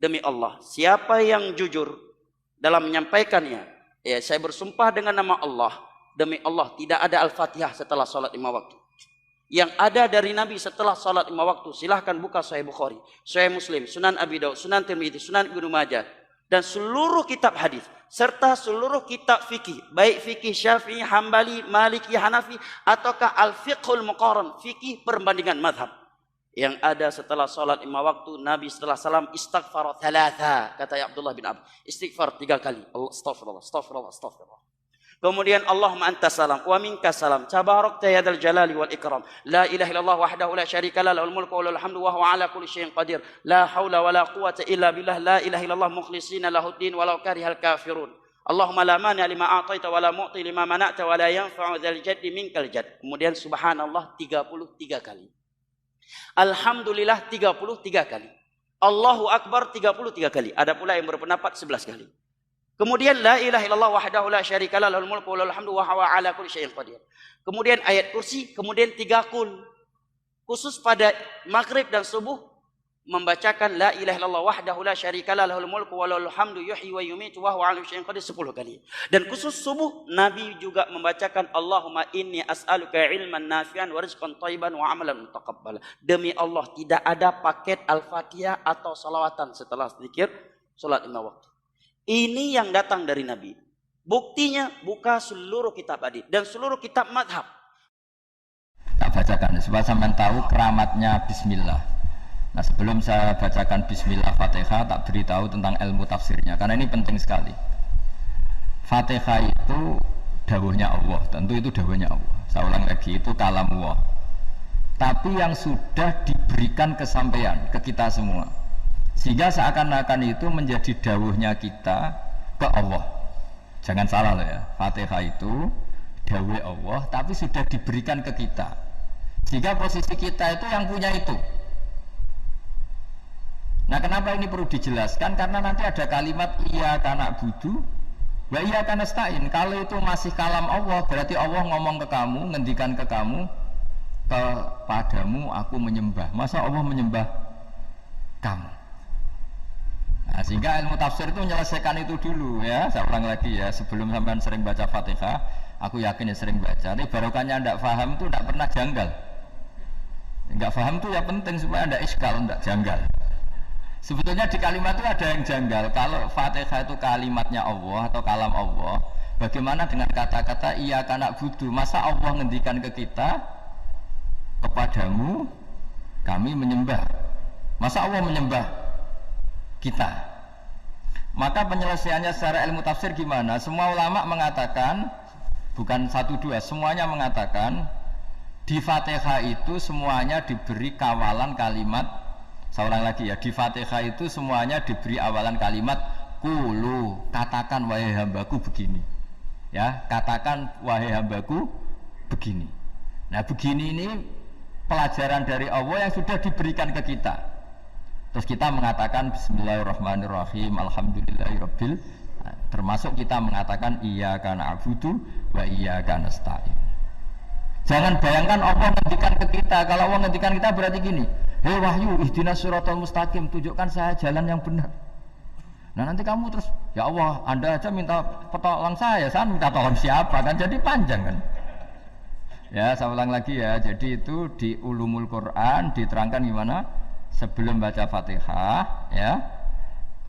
Demi Allah, siapa yang jujur dalam menyampaikannya, ya saya bersumpah dengan nama Allah, demi Allah tidak ada Al-Fatihah setelah salat 5 waktu. Yang ada dari Nabi setelah salat 5 waktu, silahkan buka Sahih Bukhari, Sahih Muslim, Sunan Abi Daud, Sunan Tirmidzi, Sunan Ibnu Majah, dan seluruh kitab hadis serta seluruh kitab fikih, baik fikih Syafi'i, Hambali, Maliki, Hanafi, ataukah Al-Fiqhul Muqarran, fikih perbandingan mazhab. Yang ada setelah salat 5 waktu, Nabi setelah salam istighfar 3, kata Abdullah bin Abbas, istighfar 3 kali. Astaghfirullah, astaghfirullah, astaghfirullah. Kemudian Allahumma antas salam wa minkas salam tabarakta ya dzal jalali wal ikram la ilaha illallah wahdahu la syarika lah lahul mulku wa lahul hamdu wa huwa ala kulli syai'in qadir la haula wa la quwwata illa billah la ilaha illallah mukhlishina lahuddin walau karihal kafirun. Allahumma la mani' lima a'taita wa la mu'ti lima mana'ta wa la yanfa'u dzal jaddi minkal jadd. Kemudian subhanallah 33 kali. Alhamdulillah 33 kali. Allahu Akbar 33 kali. Ada pula yang berpendapat 11 kali. Kemudian la ilaha illallah wahdahu la syarika lah lahul mulku wa lahul hamdu wa huwa ala kulli syai'in qadir. Kemudian ayat kursi, kemudian 3 kul. Khusus pada maghrib dan subuh membacakan la ilaha illallah wahdahu la syarika lah lahul mulku wa lahul hamdu yuhyi wa yumiitu wa huwa ala kulli syai'in qadir 10 kali. Dan khusus subuh Nabi juga membacakan Allahumma inni as'aluka ilman nafi'an wa rizqan thayyiban wa amalan mutaqabbala. Demi Allah tidak ada paket Al-Fatihah atau salawatan setelah zikir salat 5 waktu. Ini yang datang dari Nabi. Buktinya buka seluruh kitab hadis dan seluruh kitab madhab. Tak bacakan supaya sampean tahu keramatnya bismillah. Nah, sebelum saya bacakan bismillah Fatihah, tak beritahu tentang ilmu tafsirnya karena ini penting sekali. Fatihah itu dawuhnya Allah, tentu itu dawuhnya Allah. Saya ulang lagi, itu kalamullah. Tapi yang sudah diberikan kesampaian ke kita semua. Sehingga seakan-akan itu menjadi dawuhnya kita ke Allah. Jangan salah loh ya, Fatihah itu dawuh Allah tapi sudah diberikan ke kita. Sehingga posisi kita itu yang punya itu. Nah, kenapa ini perlu dijelaskan? Karena nanti ada kalimat iyyaka na'budu wa iyyaka nasta'in. Kalau itu masih kalam Allah, berarti Allah ngomong ke kamu, ngendikan ke kamu, kepadamu aku menyembah. Masa Allah menyembah kamu? Nah, sehingga ilmu tafsir itu menyelesaikan itu dulu ya. Saya ulang lagi ya, sebelum sampean sering baca Fatihah, aku yakin ya sering baca. Ini barokahnya ndak paham itu ndak pernah janggal. Enggak paham itu ya penting supaya ndak iskal, ndak janggal. Sebetulnya di kalimat itu ada yang janggal. Kalau Fatihah itu kalimatnya Allah atau kalam Allah, bagaimana dengan kata-kata iyyaka na'budu? Masa Allah ngendikan ke kita, kepadamu kami menyembah. Masa Allah menyembah kita? Maka penyelesaiannya secara ilmu tafsir gimana? Semua ulama mengatakan, bukan 1-2, semuanya mengatakan di Fatihah itu semuanya diberi kawalan kalimat. Saya ulang lagi ya, di Fatihah itu semuanya diberi awalan kalimat qulu, katakan wahai hambaku begini. Ya, katakan wahai hambaku begini. Nah, begini ini pelajaran dari Allah yang sudah diberikan ke kita. Terus kita mengatakan bismillahirrahmanirrahim, alhamdulillahirabbil, termasuk kita mengatakan iyyaka na'budu wa iyyaka nasta'in. Jangan bayangkan Allah ngendikan ke kita. Kalau Allah ngendikan kita berarti gini, hei wahyu ihdinas siratal mustaqim, tunjukkan saya jalan yang benar. Nah, nanti kamu terus, ya Allah, Anda aja minta pertolongan saya minta tolong siapa? Kan jadi panjang kan. Ya, saya ulang lagi ya. Jadi itu di Ulumul Quran diterangkan gimana? Sebelum baca Fatihah ya,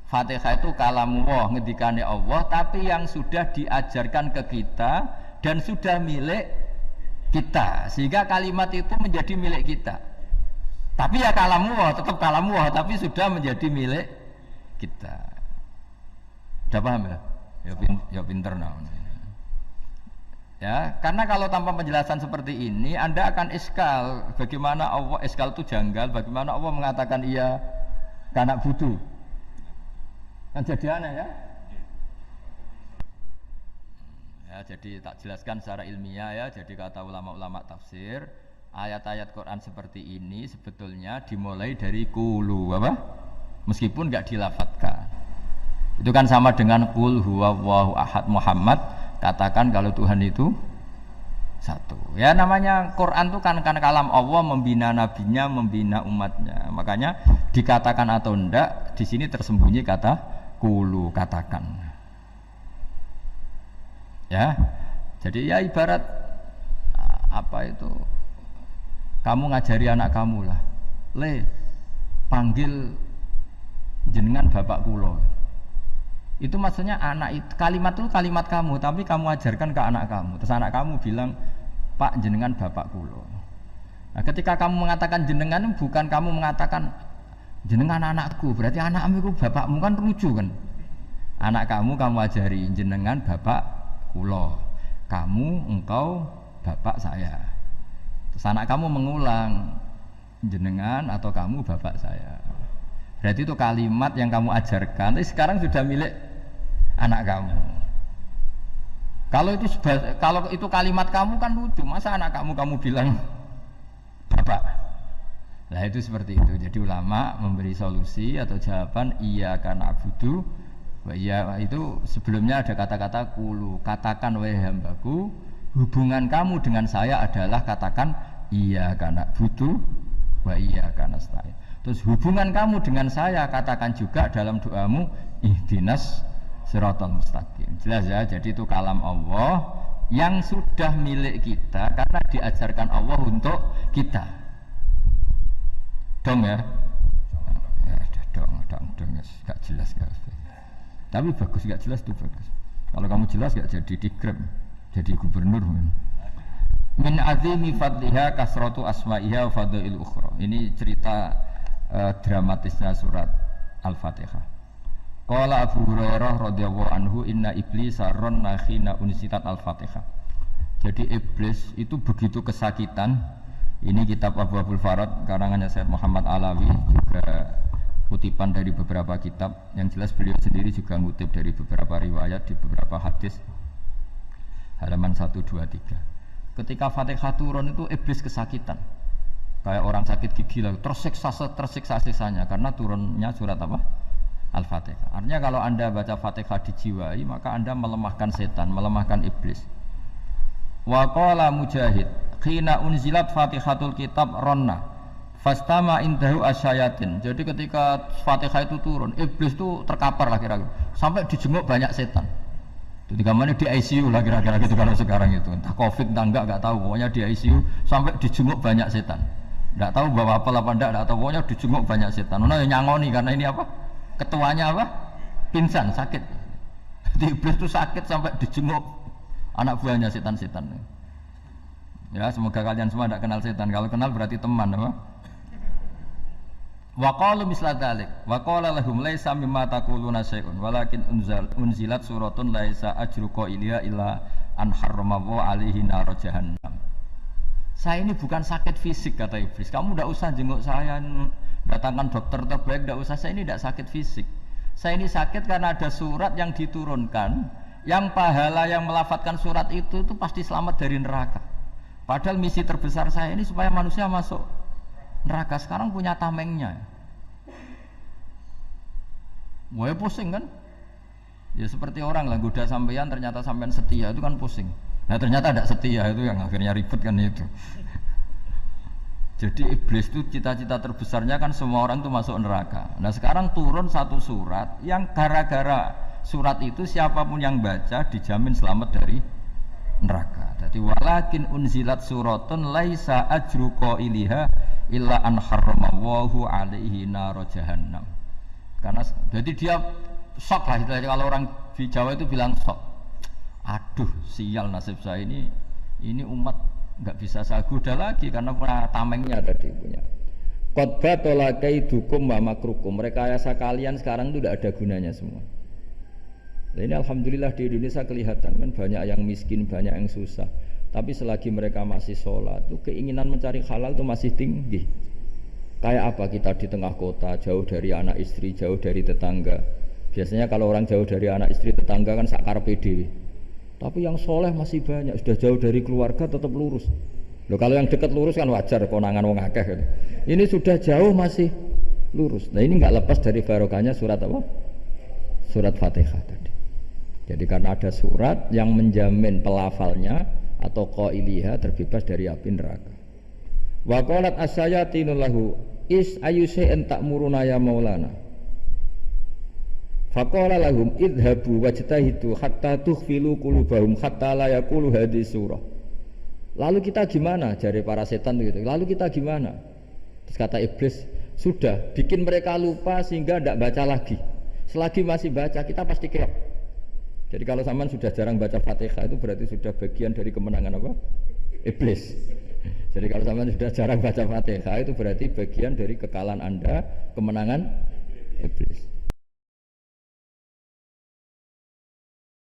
Fatihah itu kalamullah, ngendikane Allah, tapi yang sudah diajarkan ke kita dan sudah milik kita, sehingga kalimat itu menjadi milik kita. Tapi ya kalamullah, tetap kalamullah, tapi sudah menjadi milik kita. Udah paham ya? Ya pinter nah. Ya, karena kalau tanpa penjelasan seperti ini Anda akan iskal. Bagaimana Allah, iskal itu janggal, bagaimana Allah mengatakan iya karena butuh. Kan jadi aneh ya? Ya, jadi tak jelaskan secara ilmiah ya. Jadi kata ulama-ulama tafsir, ayat-ayat Quran seperti ini sebetulnya dimulai dari qulu, apa? Meskipun enggak dilafatkan. Itu kan sama dengan qul huwallahu ahad Muhammad, katakan kalau Tuhan itu satu. Ya namanya Quran itu kan kalam Allah, membina nabinya, membina umatnya. Makanya dikatakan atau enggak, di sini tersembunyi kata kulu, katakan. Ya. Jadi ya ibarat apa itu? Kamu ngajari anak kamu lah. Le, panggil jenengan bapak kulo. Itu maksudnya anak itu, kalimat itu kalimat kamu, tapi kamu ajarkan ke anak kamu. Terus anak kamu bilang, Pak jenengan bapak kulo. Nah, ketika kamu mengatakan jenengan, bukan kamu mengatakan jenengan anakku, berarti anakmu itu bapakmu, kan lucu kan? Anak kamu ajari jenengan bapak kulo. Kamu, engkau, bapak saya. Terus anak kamu mengulang jenengan atau kamu bapak saya. Berarti itu kalimat yang kamu ajarkan, tapi sekarang sudah milik anak kamu. Kalau itu kalimat kamu kan lucu, masa anak kamu bilang bapak. Nah itu seperti itu. Jadi ulama memberi solusi atau jawaban iya karena abudu. Iya itu sebelumnya ada kata-kata kulu, katakan wahai hambaku, hubungan kamu dengan saya adalah katakan iya karena butuh wa iya karena nasta'in. Terus hubungan kamu dengan saya katakan juga dalam doamu ihdinas siratal mustaqim. Jelas ya, jadi itu kalam Allah yang sudah milik kita karena diajarkan Allah untuk kita. Dong ya? Ya dong, gak jelas gak. Tapi bagus, gak jelas itu bagus. Kalau kamu jelas gak jadi dikrem, jadi gubernur. Min azimi fadliha kasratu asma'iha wa fadail ukhra. Ini cerita dramatisnya surat Al-Fatihah. Qala Abu Hurairah radhiyallahu anhu inna iblisa ranna khina unsitat Al-Fatihah. Jadi iblis itu begitu kesakitan. Ini kitab Abu Abdul Farad karangannya Syekh Muhammad Alawi, juga kutipan dari beberapa kitab. Yang jelas beliau sendiri juga ngutip dari beberapa riwayat di beberapa hadis. Halaman 1, 2, 3. Ketika Fatihah turun itu iblis kesakitan. Kayak orang sakit gigi lah, tersiksa sisanya karena turunnya surat apa? Al-Fatihah. Artinya kalau Anda baca Fatihah dijiwai, maka Anda melemahkan setan, melemahkan iblis. Wa qala Mujahid, khina unzilat Fatihatul kitab ronna fastama indahu asyayatin. Jadi ketika Fatihah itu turun, iblis itu terkapar lah kira-kira, sampai dijenguk banyak setan. Jadi kamarnya di ICU lah kira-kira gitu kalau sekarang itu. Entah Covid entah enggak tahu, pokoknya di ICU sampai dijenguk banyak setan. Enggak tahu bawa apa enggak tahu, pokoknya dijenguk banyak setan. Ono nyangoni karena ini apa? Ketuanya apa? Pingsan, sakit. Jadi iblis itu sakit sampai dijenguk anak buahnya setan-setan. Ya, semoga kalian semua tidak kenal setan. Kalau kenal berarti teman, apa? Wa qalu misla dzalik wa qala lahum laisa mimma taquluna syai'un walakin unzilat suratun laisa ajru qailiha illa an harrama alaihi nar jahannam. Saya ini bukan sakit fisik kata iblis. Kamu tidak usah jenguk saya, datangkan dokter terbaik, tidak usah. Saya ini tidak sakit fisik. Saya ini sakit karena ada surat yang diturunkan, yang pahala yang melafadzkan surat itu pasti selamat dari neraka. Padahal misi terbesar saya ini supaya manusia masuk neraka. Sekarang punya tamengnya. Wah pusing kan? Ya seperti orang lah goda sampean, ternyata sampean setia, itu kan pusing. Nah ternyata tidak setia, itu yang akhirnya ribet kan itu. Jadi iblis itu cita-cita terbesarnya kan semua orang itu masuk neraka. Nah sekarang turun satu surat yang gara-gara surat itu siapapun yang baca dijamin selamat dari neraka. Jadi walakin unzilat suratun laisa ajru qailiha illa an harramallahu alaihi nar jahannam. Karena jadi dia shock lah istilahnya, kalau orang di Jawa itu bilang shock. Aduh sial nasib saya ini umat nggak bisa saya goda lagi karena punya tamengnya tadi punya. Qad batala kaidukum wa makrukum. Rekayasa kalian sekarang itu tidak ada gunanya semua. Nah, ini alhamdulillah di Indonesia kelihatan kan banyak yang miskin, banyak yang susah. Tapi selagi mereka masih sholat, itu keinginan mencari halal itu masih tinggi. Kayak apa kita di tengah kota, jauh dari anak istri, jauh dari tetangga. Biasanya kalau orang jauh dari anak istri, tetangga kan sakar PDW. Tapi yang soleh masih banyak, sudah jauh dari keluarga tetap lurus. Loh kalau yang dekat lurus kan wajar, konangan wong akeh gitu. Ini sudah jauh masih lurus. Nah ini nggak lepas dari barokahnya surat apa? Surat Fatihah tadi. Jadi karena ada surat yang menjamin pelafalnya atau qailiha terbebas dari api neraka. Wa qalat as-sayatinu lahu is ayyusa'in ta'muruna ya maulana. Faqala lahum idhabu wajtahidu hatta tukhfilu qulubahum hatta la yaqulu hadhihi surah. Lalu kita gimana? Jari para setan gitu. Lalu kita gimana? Terus kata iblis, sudah bikin mereka lupa sehingga tidak baca lagi. Selagi masih baca kita pasti keok. Jadi kalau sampean sudah jarang baca Fatihah itu berarti sudah bagian dari kemenangan apa? Iblis. Jadi kalau sampean sudah jarang baca Fatihah itu berarti bagian dari kekalahan Anda, kemenangan iblis.